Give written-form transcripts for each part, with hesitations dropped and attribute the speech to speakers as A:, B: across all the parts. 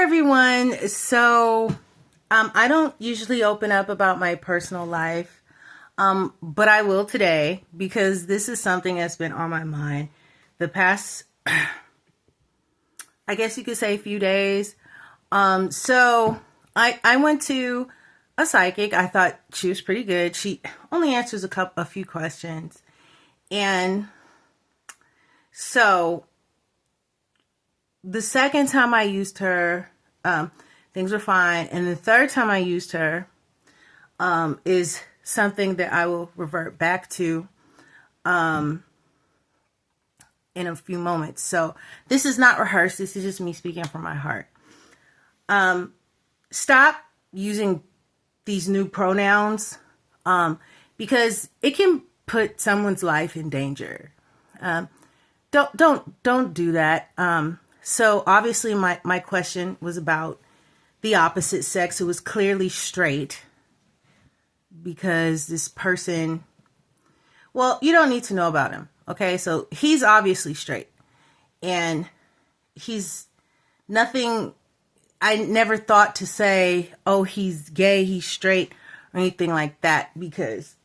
A: everyone. So, I don't usually open up about my personal life, but I will today because this is something that's been on my mind the past, I guess you could say, few days. So I went to a psychic. I thought she was pretty good. She only answers a few questions, and so the second time I used her, things were fine. And the third time I used her is something that I will revert back to in a few moments. So this is not rehearsed. This is just me speaking from my heart. Stop using these new pronouns because it can put someone's life in danger. Don't do that. So obviously my question was about the opposite sex. It was clearly straight because this person, well, you don't need to know about him. Okay. So he's obviously straight and he's nothing. I never thought to say, oh, he's gay, he's straight or anything like that because,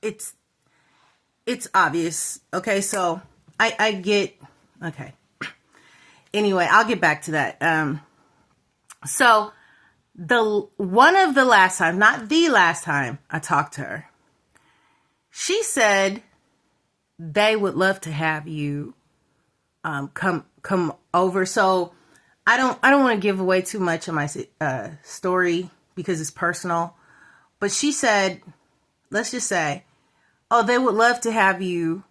A: it's obvious. Okay. So I get, okay. Anyway, I'll get back to that. So one of the last time, not the last time I talked to her, she said they would love to have you come over. So I don't want to give away too much of my story because it's personal. But she said, let's just say, oh, they would love to have you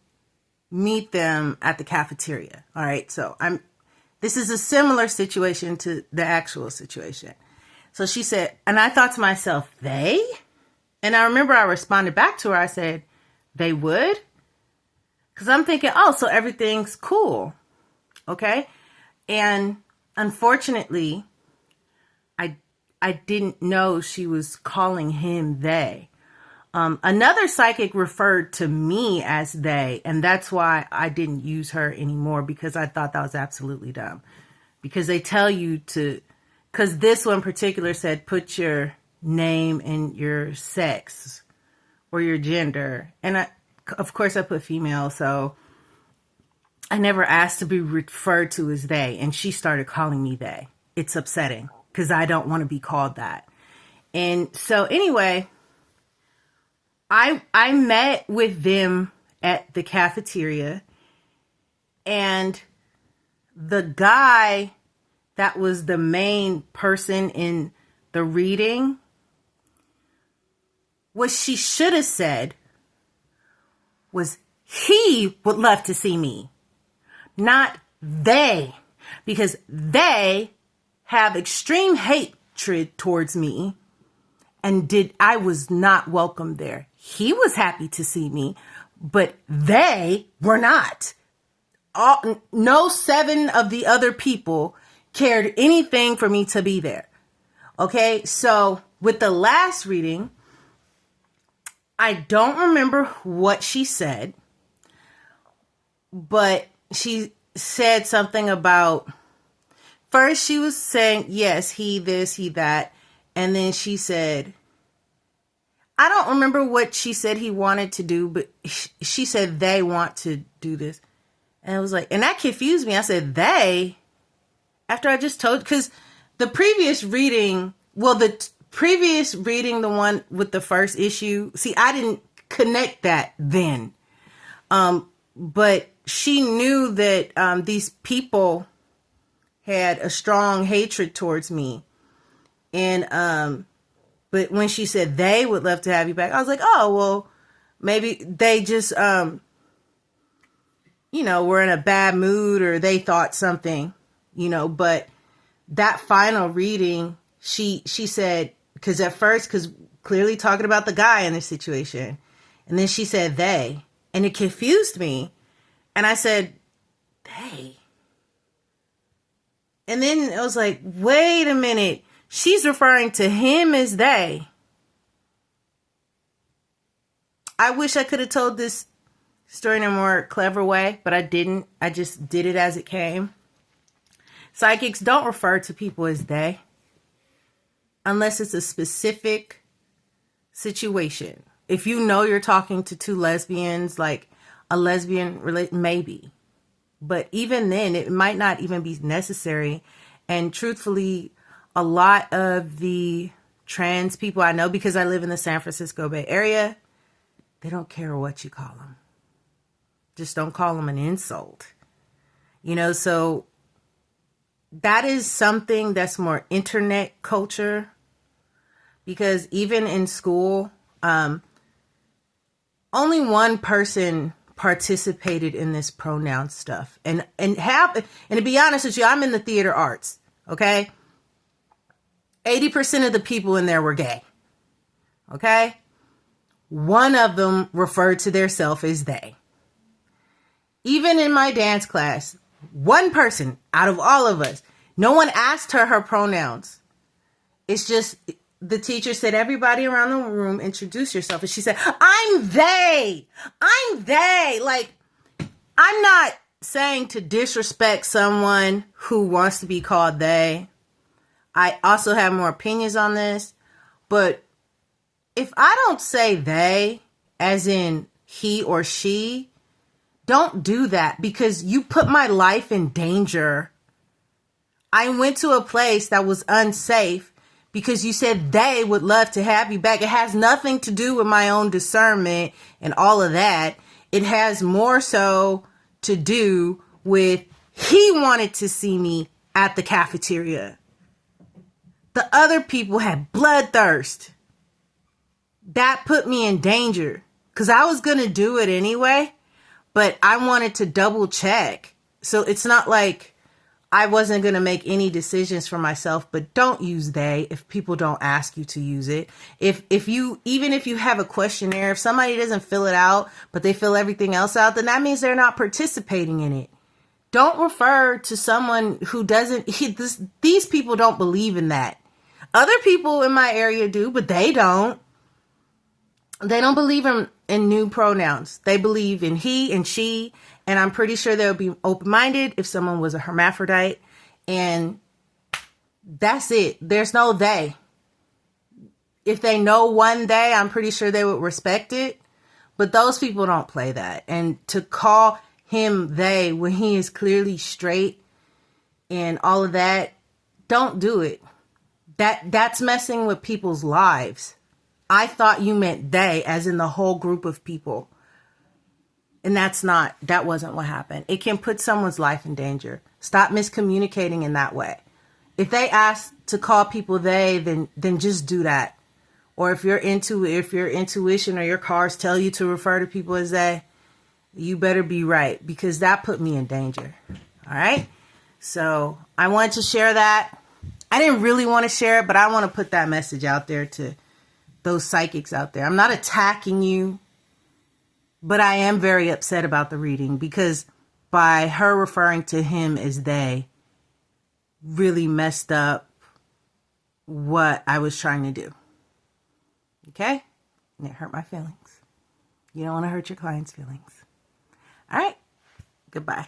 A: meet them at the cafeteria. All right. So this is a similar situation to the actual situation. So she said, and I thought to myself, they? And I remember I responded back to her. I said, they would? Because I'm thinking, oh, so everything's cool. Okay. And unfortunately, I didn't know she was calling him they. Another psychic referred to me as they, and that's why I didn't use her anymore because I thought that was absolutely dumb. Because they tell you to, because this one in particular said put your name and your sex or your gender. And of course I put female, so I never asked to be referred to as they, and she started calling me they. It's upsetting because I don't want to be called that. And so anyway, I met with them at the cafeteria, and the guy that was the main person in the reading, what she should have said was he would love to see me, not they, because they have extreme hatred towards me and I was not welcome there. He was happy to see me, but they were not. No 7 of the other people cared anything for me to be there. Okay, so with the last reading, I don't remember what she said, but she said something about, first she was saying, yes, he this, he that, and then she said, I don't remember what she said he wanted to do, but she said they want to do this. And it was like, and that confused me. I said, they? After I just told, because the previous reading, the one with the first issue, see, I didn't connect that then. But she knew that these people had a strong hatred towards me. And, but when she said they would love to have you back, I was like, oh, well, maybe they just, were in a bad mood or they thought something, but that final reading, she said, because clearly talking about the guy in this situation. And then she said they, and it confused me. And I said, they. And then it was like, wait a minute. She's referring to him as they. I wish I could have told this story in a more clever way, but I didn't. I just did it as it came. Psychics don't refer to people as they unless it's a specific situation. If you know you're talking to two lesbians, like a lesbian maybe. But even then, it might not even be necessary. And truthfully, a lot of the trans people I know, because I live in the San Francisco Bay Area, they don't care what you call them. Just don't call them an insult. So that is something that's more internet culture. Because even in school, only one person participated in this pronoun stuff. And to be honest with you, I'm in the theater arts, okay? 80% of the people in there were gay, okay? One of them referred to theirself as they. Even in my dance class, one person out of all of us, no one asked her pronouns. It's just the teacher said, everybody around the room, introduce yourself. And she said, I'm they. I'm they. Like, I'm not saying to disrespect someone who wants to be called they. I also have more opinions on this. But if I don't say they, as in he or she, don't do that because you put my life in danger. I went to a place that was unsafe because you said they would love to have you back. It has nothing to do with my own discernment and all of that. It has more so to do with he wanted to see me at the cafeteria. The other people had bloodthirst. That put me in danger because I was going to do it anyway, but I wanted to double check. So it's not like I wasn't going to make any decisions for myself, but don't use they if people don't ask you to use it. Even if you have a questionnaire, if somebody doesn't fill it out, but they fill everything else out, then that means they're not participating in it. Don't refer to someone who doesn't, these people don't believe in that. Other people in my area do, but they don't. They don't believe in new pronouns. They believe in he and she. And I'm pretty sure they'll be open-minded if someone was a hermaphrodite. And that's it. There's no they. If they know one they, I'm pretty sure they would respect it. But those people don't play that. And to call him they when he is clearly straight and all of that, don't do it. That's messing with people's lives. I thought you meant they, as in the whole group of people. And that wasn't what happened. It can put someone's life in danger. Stop miscommunicating in that way. If they ask to call people they, then just do that. Or if your intuition or your cards tell you to refer to people as they, you better be right, because that put me in danger. All right. So I wanted to share that. I didn't really want to share it, but I want to put that message out there to those psychics out there. I'm not attacking you, but I am very upset about the reading because by her referring to him as they really messed up what I was trying to do. Okay? And it hurt my feelings. You don't want to hurt your client's feelings. All right. Goodbye.